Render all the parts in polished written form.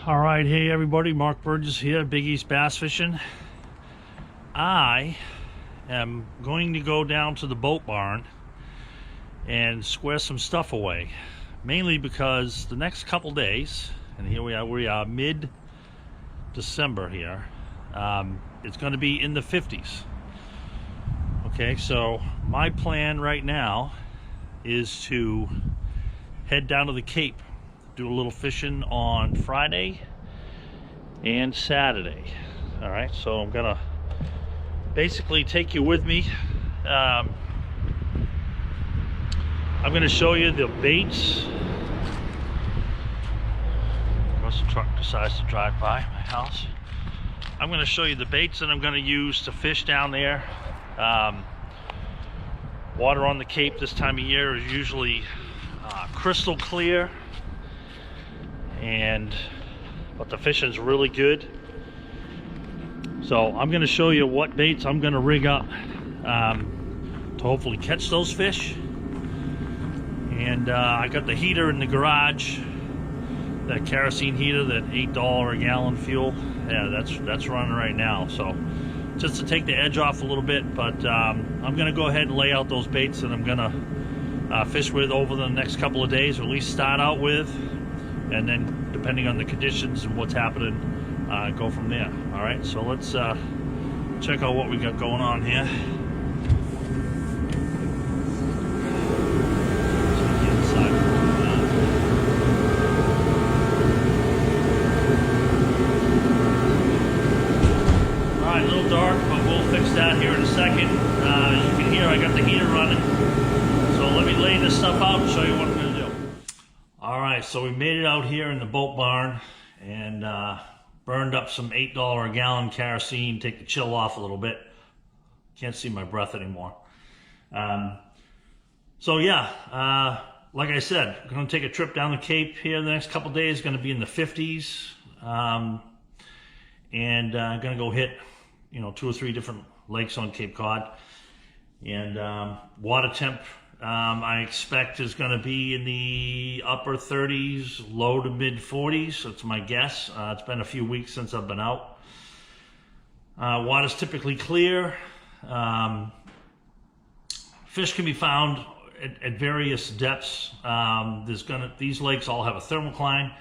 All right, hey everybody, Mark Burgess here, Big East Bass Fishing. I am going to go down to the boat barn and square some stuff away, mainly because the next couple days, and here we are mid-December here, it's going to be in the 50s. Okay, so my plan right now is to head down to the Cape, do a little fishing on Friday and Saturday. All right, so I'm gonna basically take you with me. I'm gonna show you the baits. Of course, the truck decides to drive by my house. I'm gonna show you the baits that I'm gonna use to fish down there. Water on the Cape this time of year is usually crystal clear, but the fishing's really good. So I'm going to show you what baits I'm going to rig up to hopefully catch those fish. And I got the heater in the garage, that kerosene heater, that $8 a gallon fuel. Yeah, that's running right now. So just to take the edge off a little bit, but I'm going to go ahead and lay out those baits that I'm going to fish with over the next couple of days, or at least start out with, and then depending on the conditions and what's happening, go from there. All right, so let's check out what we got going on here. All right, a little dark, but we'll fix that here in a second. As you can hear, I got the heater running. So let me lay this stuff out and show you what I'm going to do. All right, so we made it out here in the boat barn and burned up some $8 a gallon kerosene, take the chill off a little bit. Can't see my breath anymore. So yeah, like I said, I'm going to take a trip down the Cape here the next couple days. Going to be in the 50s, and I'm going to go hit, 2 or 3 different lakes on Cape Cod. And water temp, I expect is going to be in the upper 30s, low to mid 40s. That's my guess. It's been a few weeks since I've been out. Water's typically clear. Fish can be found at various depths. These lakes all have a thermocline,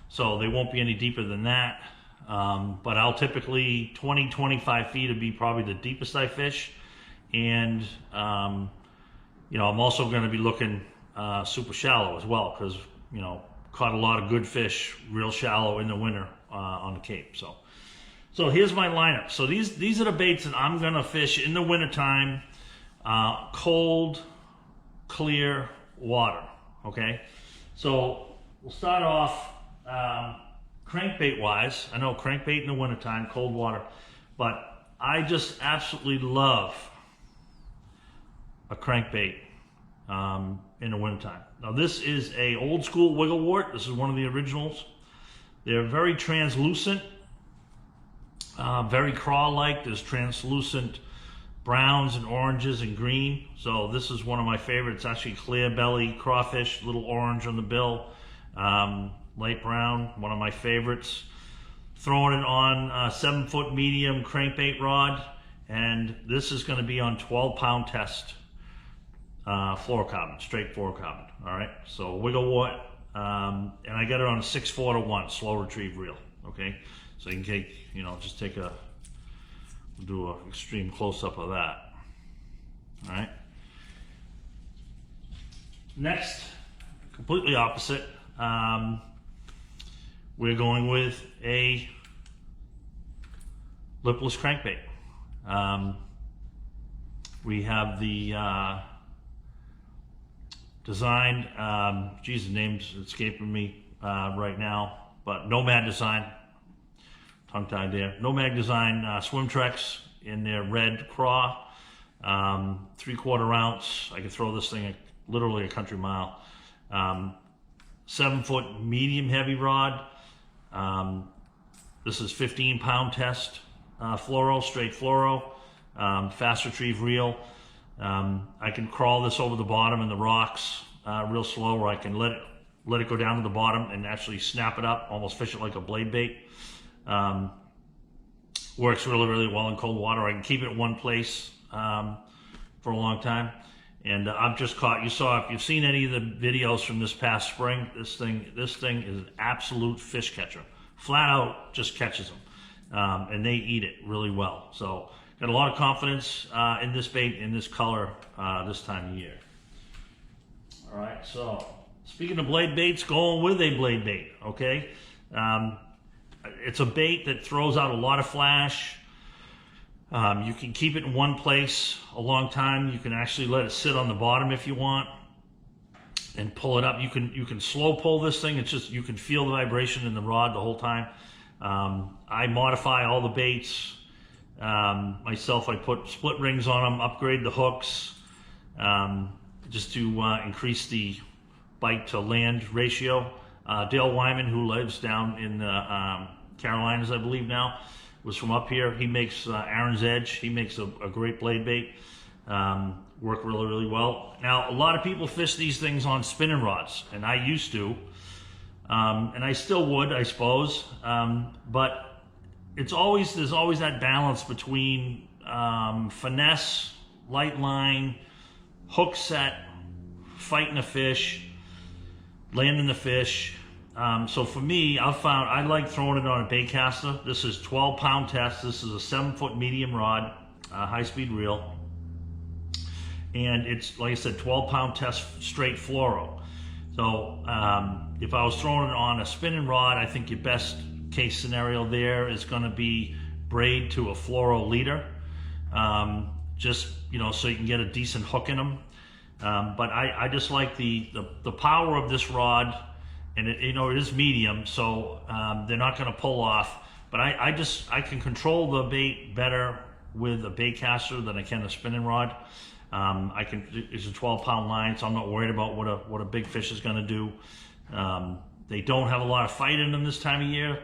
so they won't be any deeper than that. But I'll typically 20-25 feet would be probably the deepest I fish. And I'm also going to be looking super shallow as well, because caught a lot of good fish real shallow in the winter on the Cape. So here's my lineup. So these are the baits that I'm going to fish in the wintertime, cold, clear water. Okay, so we'll start off crankbait wise. I know crankbait in the wintertime, cold water, but I just absolutely love a crankbait in the wintertime. Now this is a old school wiggle wart. This is one of the originals. They're very translucent, very crawl-like. There's translucent browns and oranges and green. So this is one of my favorites. Actually clear belly crawfish, little orange on the bill, light brown, one of my favorites. Throwing it on a 7-foot medium crankbait rod, and this is going to be on 12-pound test. Fluorocarbon, straight fluorocarbon. All right, so wiggle wart, and I got it on a 6/4-1 slow retrieve reel. Okay, so you can take, just take we'll do an extreme close up of that. All right. Next, completely opposite. We're going with a lipless crankbait. We have the designed, geez, the name's escaping me right now, but Nomad Design, tongue-tied there. Nomad Design Swim Treks in their red craw, 3/4 ounce. I can throw this thing literally a country mile. 7-foot medium heavy rod. This is 15-pound test fluoro, straight fluoro, fast retrieve reel. I can crawl this over the bottom in the rocks real slow, or I can let it let it go down to the bottom and actually snap it up, almost fish it like a blade bait. Works really, really well in cold water. I can keep it in one place for a long time. And I've just caught, if you've seen any of the videos from this past spring, this thing is an absolute fish catcher. Flat out just catches them. And they eat it really well. So got a lot of confidence in this bait, in this color, this time of year. All right, so speaking of blade baits, going with a blade bait, okay? It's a bait that throws out a lot of flash. You can keep it in one place a long time. You can actually let it sit on the bottom if you want and pull it up. You can slow pull this thing. It's just, you can feel the vibration in the rod the whole time. I modify all the baits myself. I put split rings on them, upgrade the hooks, just to increase the bite to land ratio. Dale Wyman, who lives down in the Carolinas, I believe now, was from up here. He makes Aaron's Edge. He makes a great blade bait. Work really, really well. Now, a lot of people fish these things on spinning rods, and I used to. And I still would, I suppose. But there's always that balance between finesse, light line, hook set, fighting a fish, landing the fish. So for me, I've found I like throwing it on a bait caster. This is 12-pound test. This is a 7-foot medium rod, high-speed reel. And it's, like I said, 12-pound test straight fluoro. So if I was throwing it on a spinning rod, I think your best case scenario there is going to be braid to a fluoro leader, just so you can get a decent hook in them. But I just like the power of this rod, and it is medium, so they're not going to pull off. But I can control the bait better with a bait caster than I can a spinning rod. It's a 12-pound line, so I'm not worried about what a big fish is going to do. They don't have a lot of fight in them this time of year.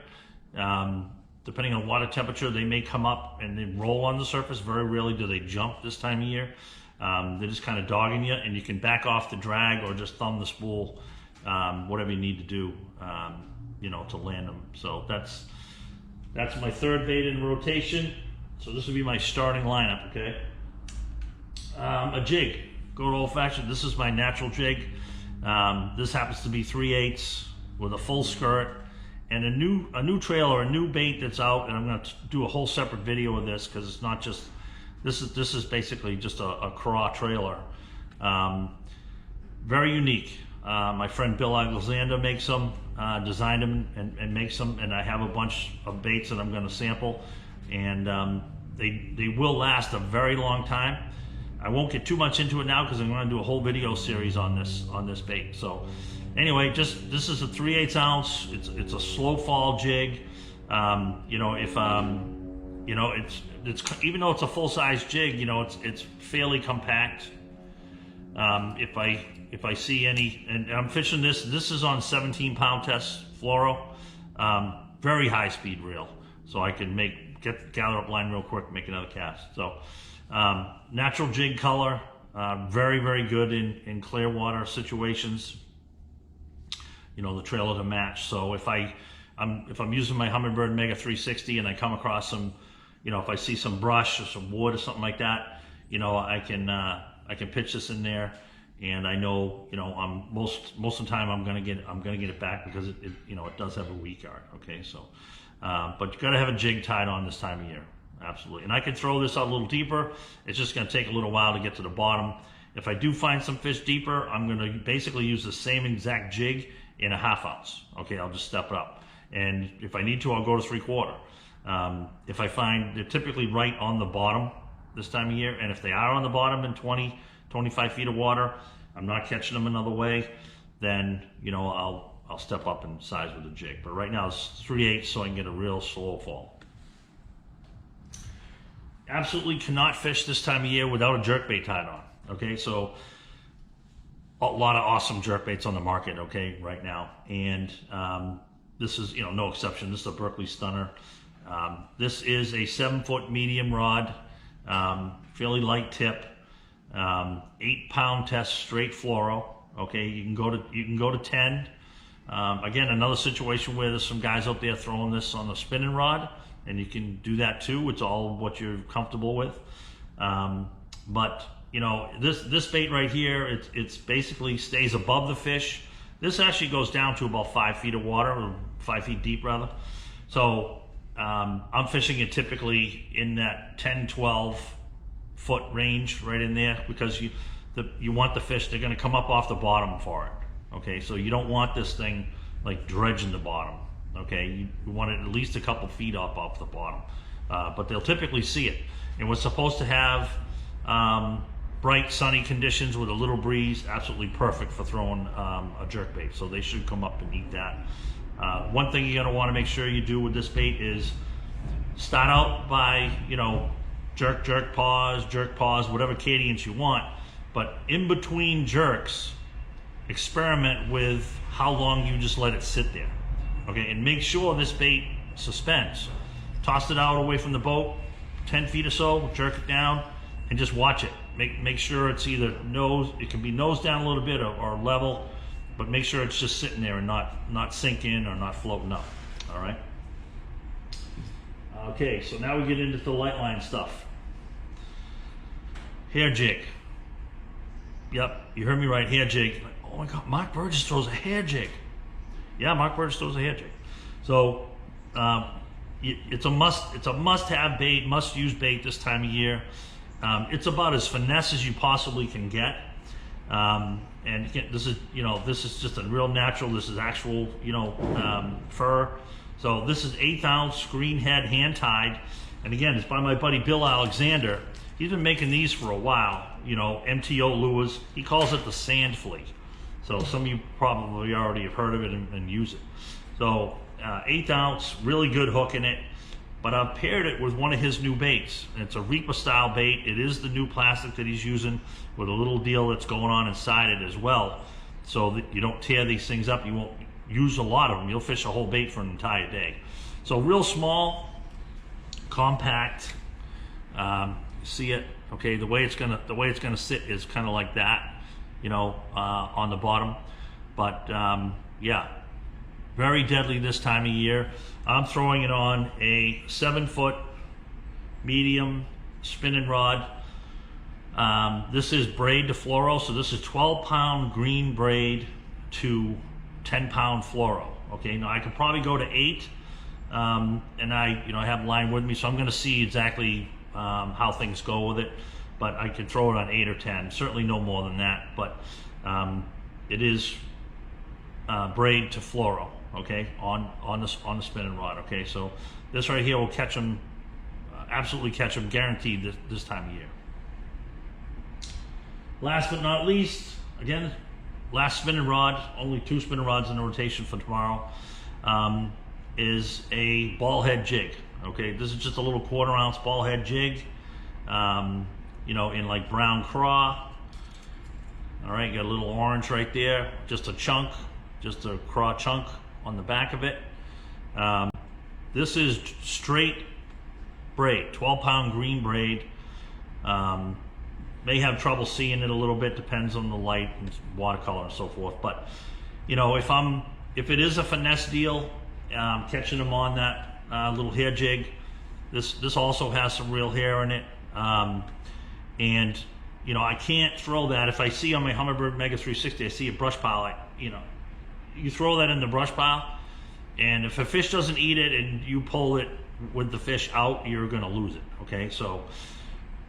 Depending on water temperature, they may come up and they roll on the surface. Very rarely do they jump this time of year. They're just kind of dogging you, and you can back off the drag or just thumb the spool, whatever you need to do, to land them. So that's my third bait in rotation. So this would be my starting lineup, okay? A jig, good old fashioned. This is my natural jig. This happens to be 3/8 with a full skirt and a new trailer, a new bait that's out. And I'm going to do a whole separate video of this because it's not just, this is basically just a craw trailer. Very unique. My friend Bill Alexander makes them, designed them and makes them. And I have a bunch of baits that I'm going to sample. And they will last a very long time. I won't get too much into it now because I'm going to do a whole video series on this bait. So anyway, this is a 3/8 ounce. It's a slow fall jig. It's even though it's a full size jig, it's fairly compact. If I see any, and I'm fishing this is on 17-pound test fluoro, very high speed reel, so I can gather up line real quick, make another cast. So. Natural jig color, very, very good in clear water situations. The trailer to match. So if I'm using my Humminbird Mega 360 and I come across some, if I see some brush or some wood or something like that, I can pitch this in there, and I know, I'm most of the time I'm gonna get it back because it does have a weak arc. Okay, so but you got to have a jig tied on this time of year. Absolutely. And I can throw this out a little deeper. It's just going to take a little while to get to the bottom. If I do find some fish deeper, I'm going to basically use the same exact jig in a 1/2 ounce. Okay, I'll just step it up. And if I need to, I'll go to 3/4. If I find they're typically right on the bottom this time of year, and if they are on the bottom in 20, 25 feet of water, I'm not catching them another way, then, I'll step up in size with the jig. But right now it's 3/8, so I can get a real slow fall. Absolutely cannot fish this time of year without a jerkbait tied on. Okay, so a lot of awesome jerkbaits on the market, okay, right now. And this is, no exception. This is a Berkeley Stunner. This is a 7-foot medium rod, fairly light tip, 8-pound test straight fluoro. Okay, you can go to 10. Again, another situation where there's some guys out there throwing this on the spinning rod, and you can do that too. It's all what you're comfortable with. But you know, this bait right here, it's basically stays above the fish. This actually goes down to about 5 feet of water, or 5 feet deep rather. So I'm fishing it typically in that 10, 12 foot range, right in there, because you want the fish, they're going to come up off the bottom for it. Okay, so you don't want this thing like dredging the bottom. Okay, you want it at least a couple feet up off the bottom, but they'll typically see it. And we're supposed to have bright sunny conditions with a little breeze, absolutely perfect for throwing a jerk bait. So they should come up and eat that. One thing you're going to want to make sure you do with this bait is start out by, you know, jerk, pause, whatever cadence you want. But in between jerks, experiment with how long you just let it sit there. Okay, and make sure this bait suspends. Toss it out away from the boat, 10 feet or so, jerk it down, and just watch it. Make sure it's either nose, it can be nose down a little bit or level, but make sure it's just sitting there and not sinking or not floating up. All right. Okay, so now we get into the light line stuff. Hair jig. Yep, you heard me right, hair jig. Oh my God, Mark Burgess throws a hair jig. Yeah, Mark Burgess throws a hair jig. So it's a must-have bait, must-use bait this time of year. It's about as finesse as you possibly can get. And this is just a real natural. This is actual, fur. So this is 1/8 ounce green head hand tied, and again, it's by my buddy Bill Alexander. He's been making these for a while. You know, MTO lures. He calls it the sand flea. So some of you probably already have heard of it and use it. So 1/8 ounce, really good hook in it. But I've paired it with one of his new baits. And it's a Reaper style bait. It is the new plastic that he's using with a little deal that's going on inside it as well. So that you don't tear these things up. You won't use a lot of them. You'll fish a whole bait for an entire day. So real small, compact. See it? Okay, the way it's gonna sit is kind of like that, on the bottom. But yeah, very deadly this time of year. I'm throwing it on a 7-foot medium spinning rod. This is braid to fluoro, so this is 12-pound green braid to 10-pound fluoro. Okay, now I could probably go to 8, and I have line with me, so I'm going to see exactly how things go with it. But I could throw it on 8 or 10, certainly no more than that. But it is braid to fluoro. Okay, on the spinning rod. Okay, so this right here will catch them, absolutely catch them, guaranteed this time of year. Last but not least, again, last spinning rod, only 2 spinning rods in the rotation for tomorrow, is a Ballhead jig. Okay, this is just a little 1/4 ounce Ballhead jig, in like brown craw. All right, got a little orange right there, just a chunk, just a craw chunk on the back of it. This is straight braid, 12-pound green braid. May have trouble seeing it a little bit, depends on the light and watercolor and so forth. But if it is a finesse deal, catching them on that little hair jig, this also has some real hair in it. And I can't throw that. If I see on my Humminbird Mega 360, I see a brush pile, you throw that in the brush pile, and if a fish doesn't eat it and you pull it with the fish out, you're going to lose it. Okay, so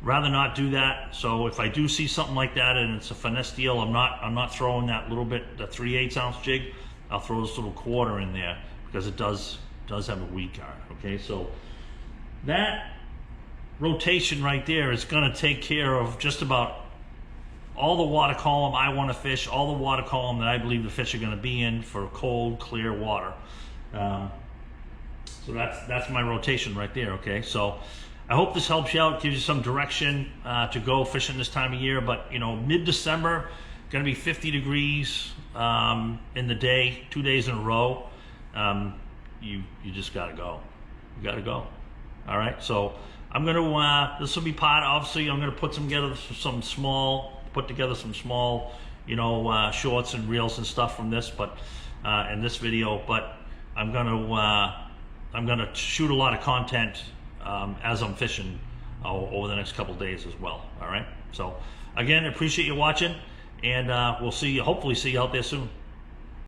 rather not do that. So if I do see something like that and it's a finesse deal, I'm not throwing that little bit, the 3/8 ounce jig. I'll throw this little 1/4 in there because it does have a weed guard. Okay, so that rotation right there is going to take care of just about all the water column I want to fish, all the water column that I believe the fish are going to be in for cold, clear water. So that's my rotation right there. Okay, so I hope this helps you out, gives you some direction to go fishing this time of year. But mid-December, going to be 50 degrees in the day, 2 days in a row. You just got to go. You got to go. All right, so I'm going to, this will be part, obviously, I'm going to put together some small, shorts and reels and stuff from this, but in this video, but I'm gonna shoot a lot of content as I'm fishing over the next couple days as well. All right. So again, appreciate you watching, and we'll hopefully see you out there soon.